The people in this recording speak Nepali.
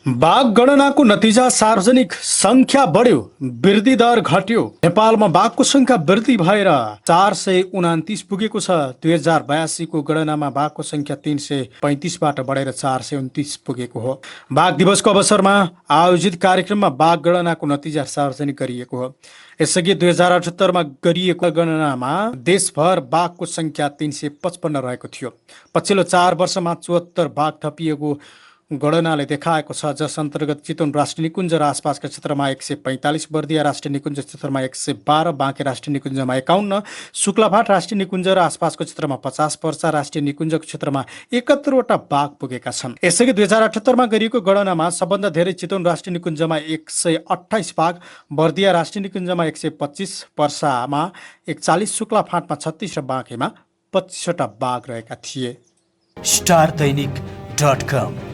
बाघ गणनाको नतिजा सार्वजनिक संख्या बढ्यो, वृद्धि दर घट्यो। नेपालमा बाघको संख्या वृद्धि भएर 429 पुगेको छ। 2082 को गणनामा बाघको संख्या 335बाट बढेर 429 पुगेको हो। बाघ दिवसको अवसरमा आयोजित कार्यक्रममा बाघ गणनाको नतिजा सार्वजनिक गरिएको हो। यसअघि 2078मा गरिएको गणनामा देशभर बाघको संख्या 355 रहेको थियो। पछिल्लो 4 वर्षमा 74 बाघ थपिएको गणनाले देखाएको छ, जस अन्तर्गत चितवन राष्ट्रिय निकुञ्ज र आसपासका क्षेत्रमा 145, बर्दिया राष्ट्रिय निकुञ्ज क्षेत्रमा 112, बाँके राष्ट्रिय निकुञ्जमा 51, शुक्लाभाट राष्ट्रिय निकुञ्ज र आसपासको क्षेत्रमा 50, पर्सा राष्ट्रिय निकुञ्जको क्षेत्रमा 71वटा बाघ पुगेका छन्। यसअघि 2078मा गरिएको गणनामा सबभन्दा धेरै चितवन राष्ट्रिय निकुञ्जमा 128 बाघ, बर्दिया राष्ट्रिय निकुञ्जमा 125, पर्सामा 41, शुक्लाभाटमा 36 र बाँकेमा 25वटा बाघ रहेका थिए। starदैनिक.com